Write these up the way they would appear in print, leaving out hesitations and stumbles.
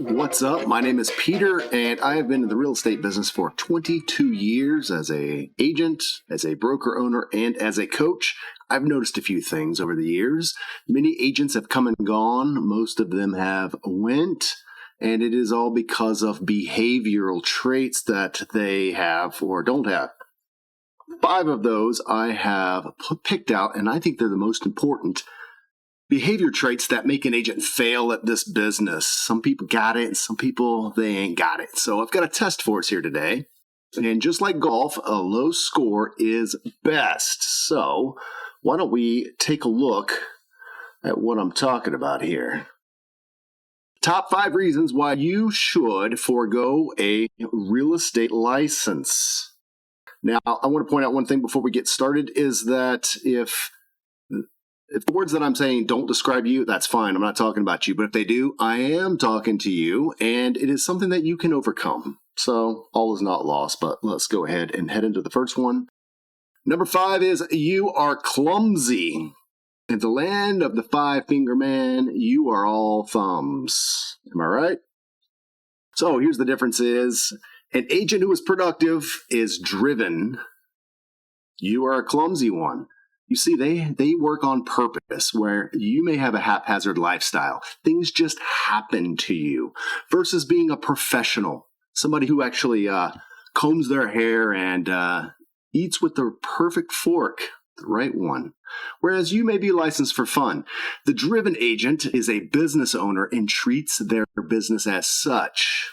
What's up? My name is Peter, and I have been in the real estate business for 22 years as an agent, as a broker owner, and as a coach. I've noticed a few things over the years. Many agents have come and gone. Most of them have went, and it is all because of behavioral traits that they have or don't have. 5 of those I have picked out, and I think they're the most important behavior traits that make an agent fail at this business. Some people got it, and some people, they ain't got it. So I've got a test for us here today. And just like golf, a low score is best. So why don't we take a look at what I'm talking about here. Top 5 reasons why you should forego a real estate license. Now, I want to point out one thing before we get started is that if the words that I'm saying don't describe you, that's fine. I'm not talking about you. But if they do, I am talking to you, and it is something that you can overcome. So all is not lost, but let's go ahead and head into the first one. Number 5 is you are clumsy. In the land of the 5-finger man, you are all thumbs. Am I right? So here's the difference is an agent who is productive is driven. You are a clumsy one. You see, they work on purpose, where you may have a haphazard lifestyle. Things just happen to you, versus being a professional, somebody who actually combs their hair and eats with the perfect fork, the right one. Whereas you may be licensed for fun. The driven agent is a business owner and treats their business as such.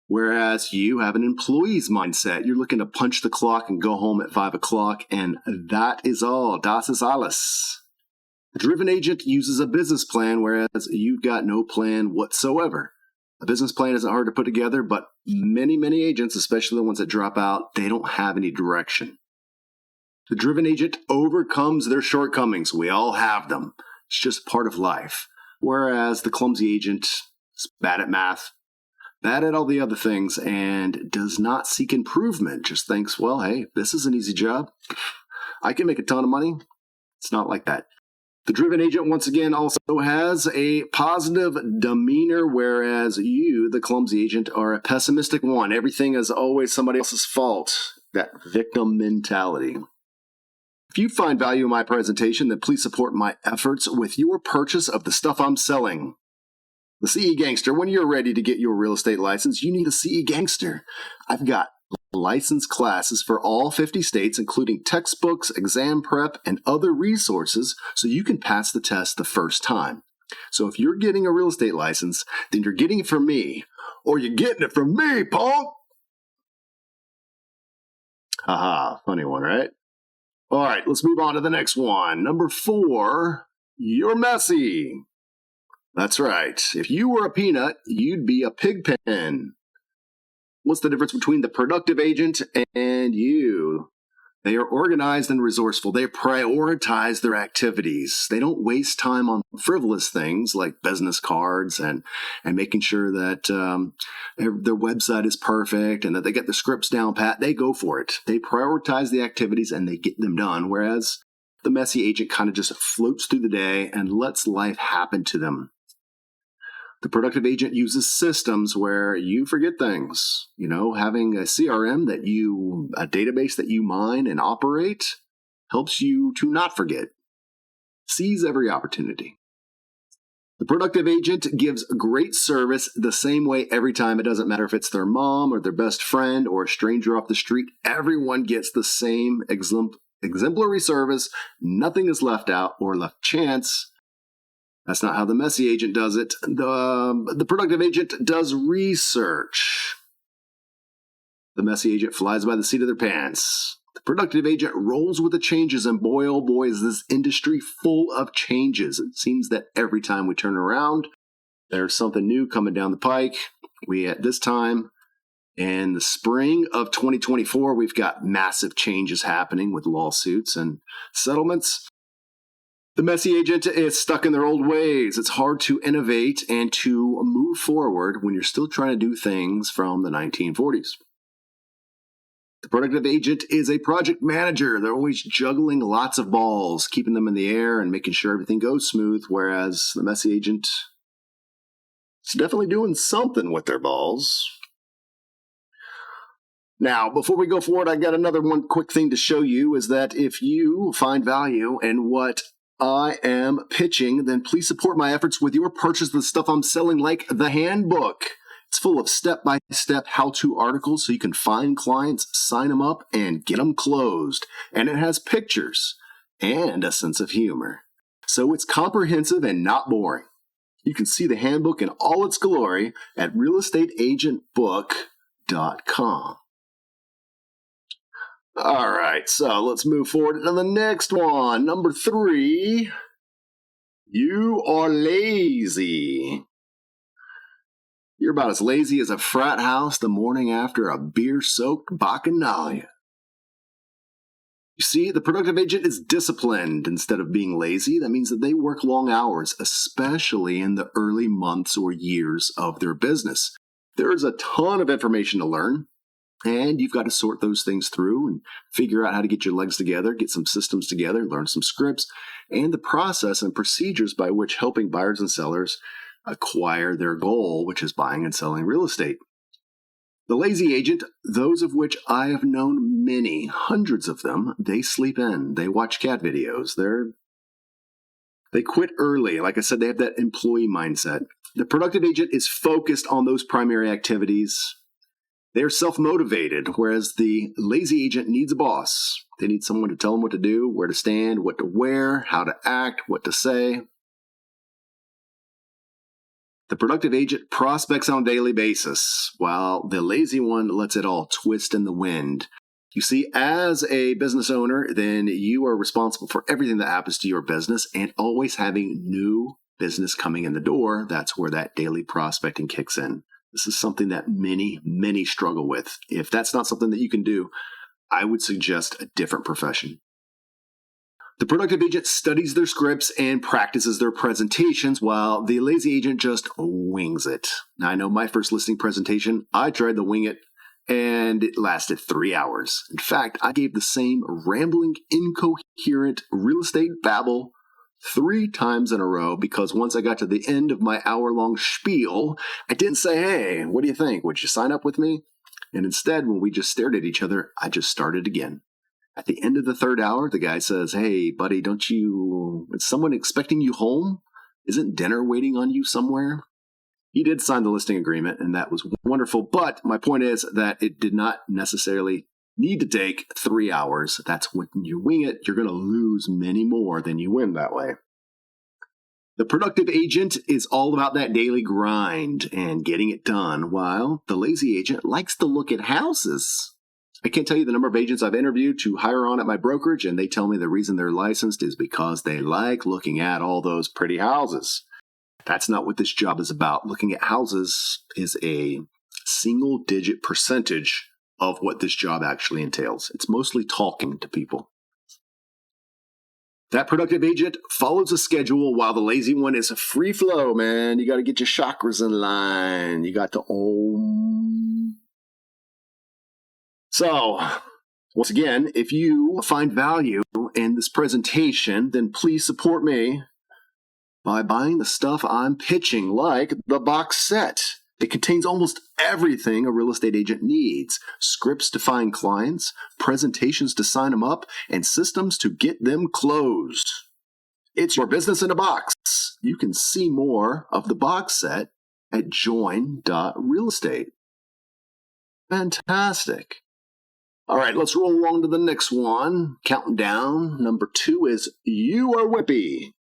Whereas you have an employee's mindset. You're looking to punch the clock and go home at 5 o'clock, and that is all. Das ist alles. The driven agent uses a business plan, whereas you've got no plan whatsoever. A business plan isn't hard to put together, but many agents, especially the ones that drop out, they don't have any direction. The driven agent overcomes their shortcomings. We all have them. It's just part of life. Whereas the clumsy agent is bad at math, bad at all the other things, and does not seek improvement. Just thinks, well, hey, this is an easy job. I can make a ton of money. It's not like that. The driven agent, once again, also has a positive demeanor, whereas you, the clumsy agent, are a pessimistic one. Everything is always somebody else's fault. That victim mentality. If you find value in my presentation, then please support my efforts with your purchase of the stuff I'm selling. The CE Gangster, when you're ready to get your real estate license, you need a CE Gangster. I've got license classes for all 50 states, including textbooks, exam prep, and other resources, so you can pass the test the first time. So if you're getting a real estate license, then you're getting it from me, or you're getting it from me, punk! Haha, funny one, right? All right, let's move on to the next one. Number 4, you're messy. That's right. If you were a peanut, you'd be a pig pen. What's the difference between the productive agent and you? They are organized and resourceful. They prioritize their activities. They don't waste time on frivolous things like business cards and making sure that their website is perfect and that they get the scripts down pat. They go for it. They prioritize the activities and they get them done, whereas the messy agent kind of just floats through the day and lets life happen to them. The productive agent uses systems where you forget things. You know, having a CRM a database that you mine and operate helps you to not forget. Seize every opportunity. The productive agent gives great service the same way every time. It doesn't matter if it's their mom or their best friend or a stranger off the street. Everyone gets the same exemplary service. Nothing is left out or left chance. That's not how the messy agent does it. The productive agent does research. The messy agent flies by the seat of their pants. The productive agent rolls with the changes, and boy, oh boy, is this industry full of changes. It seems that every time we turn around, there's something new coming down the pike. At this time, in the spring of 2024, we've got massive changes happening with lawsuits and settlements. The messy agent is stuck in their old ways. It's hard to innovate and to move forward when you're still trying to do things from the 1940s. The productive agent is a project manager. They're always juggling lots of balls, keeping them in the air and making sure everything goes smooth, whereas the messy agent It's definitely doing something with their balls. Now, before we go forward, I got another one quick thing to show you is that if you find value in what I am pitching, then please support my efforts with your purchase of the stuff I'm selling, like the Handbook. It's full of step-by-step how-to articles so you can find clients, sign them up, and get them closed. And it has pictures and a sense of humor. So it's comprehensive and not boring. You can see the Handbook in all its glory at realestateagentbook.com. All right, so let's move forward to the next one. Number 3, you are lazy. You're about as lazy as a frat house the morning after a beer-soaked bacchanalia. You see, the productive agent is disciplined instead of being lazy. That means that they work long hours, especially in the early months or years of their business. There is a ton of information to learn. And you've got to sort those things through and figure out how to get your legs together, get some systems together, learn some scripts, and the process and procedures by which helping buyers and sellers acquire their goal, which is buying and selling real estate. The lazy agent, those of which I have known many, hundreds of them, they sleep in, they watch cat videos, they quit early. Like I said, they have that employee mindset. The productive agent is focused on those primary activities. They're self-motivated, whereas the lazy agent needs a boss. They need someone to tell them what to do, where to stand, what to wear, how to act, what to say. The productive agent prospects on a daily basis, while the lazy one lets it all twist in the wind. You see, as a business owner, then you are responsible for everything that happens to your business and always having new business coming in the door. That's where that daily prospecting kicks in. This is something that many, many struggle with. If that's not something that you can do, I would suggest a different profession. The productive agent studies their scripts and practices their presentations, while the lazy agent just wings it. Now, I know my first listing presentation, I tried to wing it, and it lasted 3 hours. In fact, I gave the same rambling, incoherent real estate babble 3 times in a row, because once I got to the end of my hour-long spiel, I didn't say, hey, what do you think? Would you sign up with me? And instead, when we just stared at each other, I just started again. At the end of the 3rd hour, the guy says, hey, buddy, is someone expecting you home? Isn't dinner waiting on you somewhere? He did sign the listing agreement, and that was wonderful. But my point is that it did not necessarily need to take 3 hours. That's when you wing it, you're going to lose many more than you win that way. The productive agent is all about that daily grind and getting it done, while the lazy agent likes to look at houses. I can't tell you the number of agents I've interviewed to hire on at my brokerage, and they tell me the reason they're licensed is because they like looking at all those pretty houses. That's not what this job is about. Looking at houses is a single-digit percentage of what this job actually entails. It's mostly talking to people. That productive agent follows a schedule, while the lazy one is a free flow, man. You got to get your chakras in line. You got to Om. So, once again, if you find value in this presentation, then please support me by buying the stuff I'm pitching, like the box set. It contains almost everything a real estate agent needs: scripts to find clients, presentations to sign them up, and systems to get them closed. It's your business in a box. You can see more of the box set at Join.RealEstate. Fantastic. All right, let's roll along to the next one. Counting down. Number 2 is you are whippy.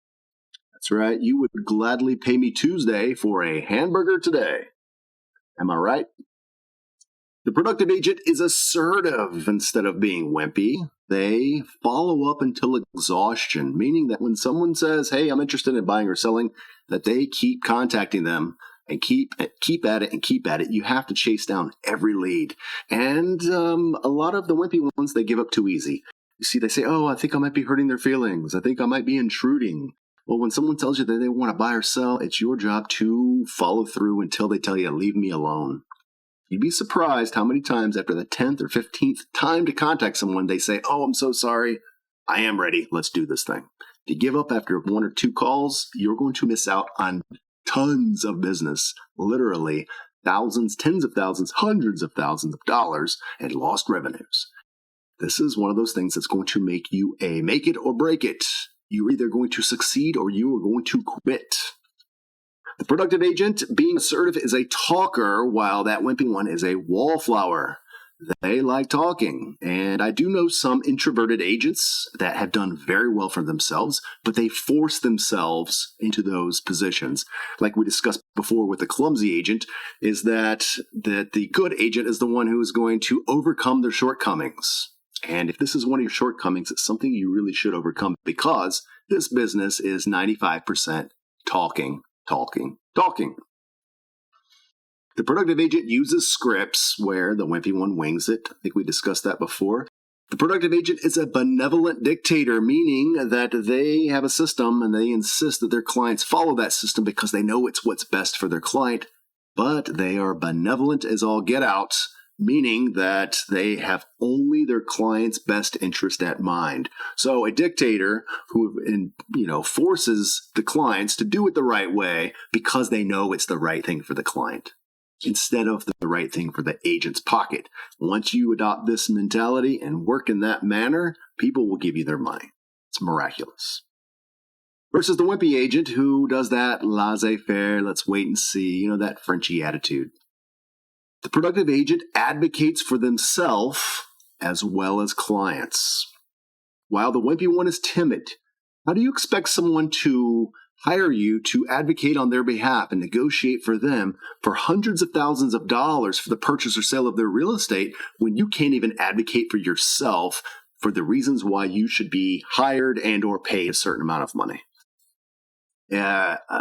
That's right. You would gladly pay me Tuesday for a hamburger today. Am I right? The productive agent is assertive instead of being wimpy. They follow up until exhaustion, meaning that when someone says, hey, I'm interested in buying or selling, that they keep contacting them and keep at it. You have to chase down every lead. And a lot of the wimpy ones, they give up too easy. You see, they say, oh, I think I might be hurting their feelings. I think I might be intruding. Well, when someone tells you that they want to buy or sell, it's your job to follow through until they tell you, leave me alone. You'd be surprised how many times after the 10th or 15th time to contact someone, they say, oh, I'm so sorry. I am ready. Let's do this thing. If you give up after 1 or 2 calls, you're going to miss out on tons of business, literally thousands, tens of thousands, hundreds of thousands of dollars and lost revenues. This is one of those things that's going to make you make it or break it. You're either going to succeed or you are going to quit. The productive agent, being assertive, is a talker, while that wimpy one is a wallflower. They like talking. And I do know some introverted agents that have done very well for themselves, but they force themselves into those positions. Like we discussed before with the clumsy agent, is that the good agent is the one who is going to overcome their shortcomings. And if this is one of your shortcomings, it's something you really should overcome, because this business is 95% talking. The productive agent uses scripts where the wimpy one wings it. I think we discussed that before. The productive agent is a benevolent dictator, meaning that they have a system and they insist that their clients follow that system because they know it's what's best for their client, but they are benevolent as all get out, meaning that they have only their client's best interest at mind. So a dictator who forces the clients to do it the right way because they know it's the right thing for the client, instead of the right thing for the agent's pocket. Once you adopt this mentality and work in that manner, people will give you their money. It's miraculous. Versus the wimpy agent who does that laissez-faire, let's wait and see, that Frenchy attitude. The productive agent advocates for themselves as well as clients. While the wimpy one is timid, how do you expect someone to hire you to advocate on their behalf and negotiate for them for hundreds of thousands of dollars for the purchase or sale of their real estate when you can't even advocate for yourself for the reasons why you should be hired and or paid a certain amount of money?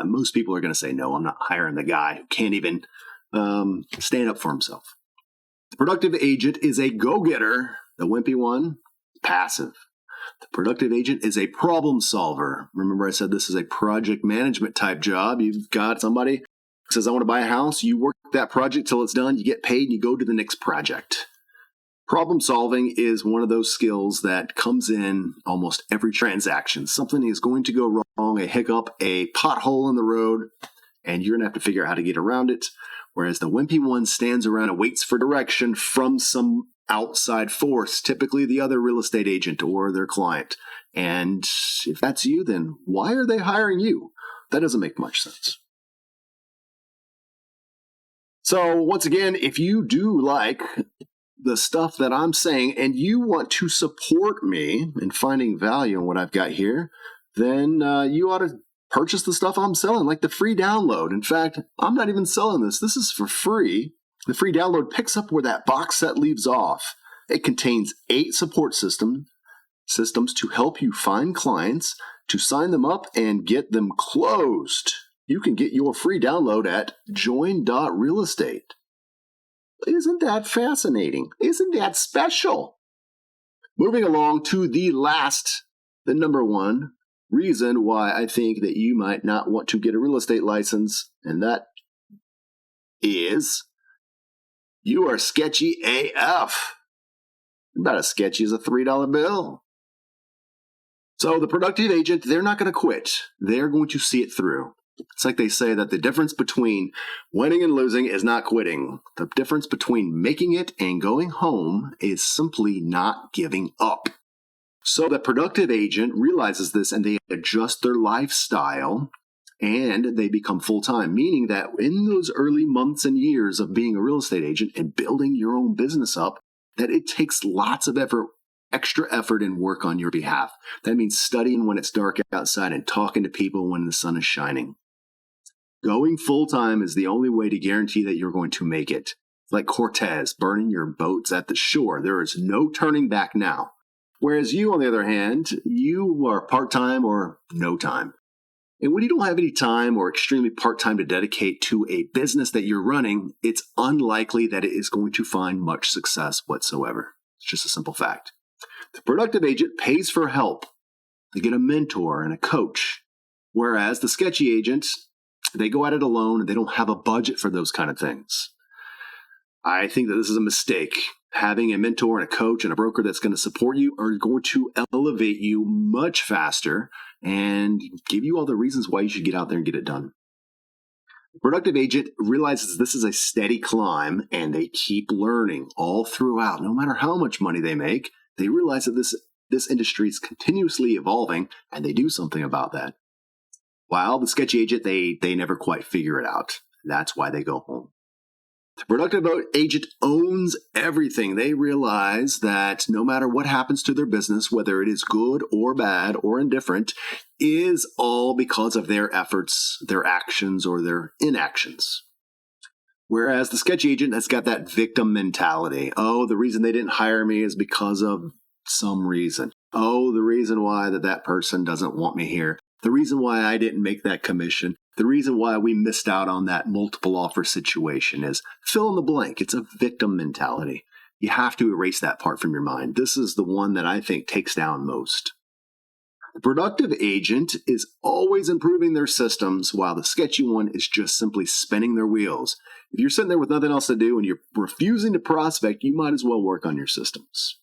Most people are going to say, no, I'm not hiring the guy who can't even stand up for himself. The productive agent is a go-getter. The wimpy one, passive. The productive agent is a problem solver. Remember I said this is a project management type job. You've got somebody who says, I want to buy a house. You work that project till it's done. You get paid and you go to the next project. Problem solving is one of those skills that comes in almost every transaction. Something is going to go wrong, a hiccup, a pothole in the road, and you're going to have to figure out how to get around it. Whereas the wimpy one stands around and waits for direction from some outside force, typically the other real estate agent or their client. And if that's you, then why are they hiring you? That doesn't make much sense. So once again, if you do like the stuff that I'm saying and you want to support me in finding value in what I've got here, then you ought to purchase the stuff I'm selling, like the free download. In fact, I'm not even selling this. This is for free. The free download picks up where that box set leaves off. It contains 8 support systems to help you find clients, to sign them up, and get them closed. You can get your free download at Join.RealEstate. Isn't that fascinating? Isn't that special? Moving along to the number one reason why I think that you might not want to get a real estate license, and that is you are sketchy AF. About as sketchy as a $3 bill. So the productive agent, they're not going to quit. They're going to see it through. It's like they say that the difference between winning and losing is not quitting. The difference between making it and going home is simply not giving up. So the productive agent realizes this and they adjust their lifestyle and they become full-time, meaning that in those early months and years of being a real estate agent and building your own business up, that it takes lots of effort, extra effort and work on your behalf. That means studying when it's dark outside and talking to people when the sun is shining. Going full-time is the only way to guarantee that you're going to make it. Like Cortez burning your boats at the shore. There is no turning back now. Whereas you, on the other hand, you are part-time or no time. And when you don't have any time or extremely part-time to dedicate to a business that you're running, it's unlikely that it is going to find much success whatsoever. It's just a simple fact. The productive agent pays for help. They get a mentor and a coach. Whereas the sketchy agents, they go at it alone and they don't have a budget for those kind of things. I think that this is a mistake. Having a mentor and a coach and a broker that's going to support you are going to elevate you much faster and give you all the reasons why you should get out there and get it done. Productive agent realizes this is a steady climb and they keep learning all throughout. No matter how much money they make, they realize that this industry is continuously evolving and they do something about that. While the sketchy agent, they never quite figure it out. That's why they go home. The productive agent owns everything. They realize that no matter what happens to their business, whether it is good or bad or indifferent, is all because of their efforts, their actions, or their inactions. Whereas the sketchy agent has got that victim mentality. Oh, the reason they didn't hire me is because of some reason. Oh, the reason why that person doesn't want me here. The reason why I didn't make that commission. The reason why we missed out on that multiple offer situation is fill in the blank. It's a victim mentality. You have to erase that part from your mind. This is the one that I think takes down most. The productive agent is always improving their systems while the sketchy one is just simply spinning their wheels. If you're sitting there with nothing else to do and you're refusing to prospect, you might as well work on your systems.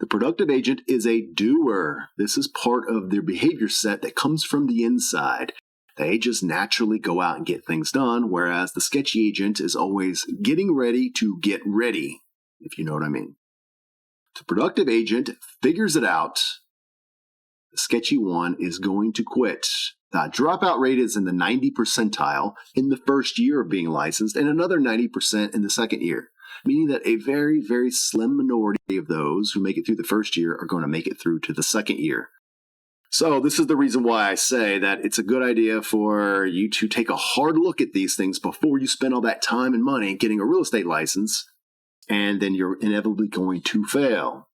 The productive agent is a doer. This is part of their behavior set that comes from the inside. They just naturally go out and get things done, whereas the sketchy agent is always getting ready to get ready, if you know what I mean. The productive agent figures it out. The sketchy one is going to quit. The dropout rate is in the 90 percentile in the first year of being licensed and another 90% in the second year, meaning that a very, very slim minority of those who make it through the first year are going to make it through to the second year. So this is the reason why I say that it's a good idea for you to take a hard look at these things before you spend all that time and money getting a real estate license, and then you're inevitably going to fail.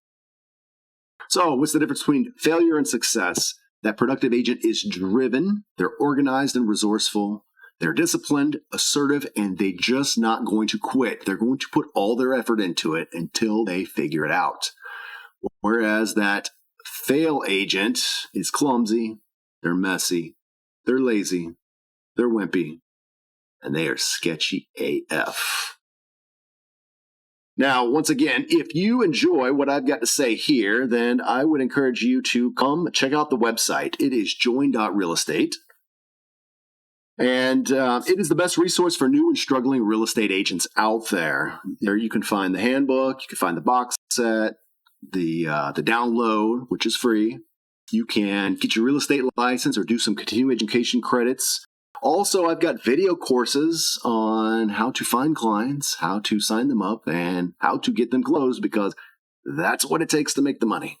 So what's the difference between failure and success? That productive agent is driven, they're organized and resourceful, they're disciplined, assertive, and they're just not going to quit. They're going to put all their effort into it until they figure it out. Whereas that fail agent is clumsy, they're messy, they're lazy, they're wimpy, and they are sketchy AF. Now, once again, if you enjoy what I've got to say here, then I would encourage you to come check out the website. It is Join.RealEstate. And it is the best resource for new and struggling real estate agents out there. There you can find the handbook, you can find the box set, the download, which is free. You can get your real estate license or do some continuing education credits. Also, I've got video courses on how to find clients, how to sign them up, and how to get them closed, because that's what it takes to make the money.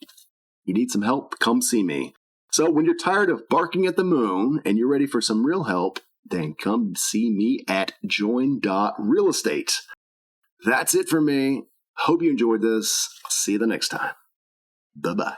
You need some help? Come see me. So when you're tired of barking at the moon and you're ready for some real help, then come see me at Join.RealEstate. That's it for me. Hope you enjoyed this. I'll see you the next time. Bye-bye.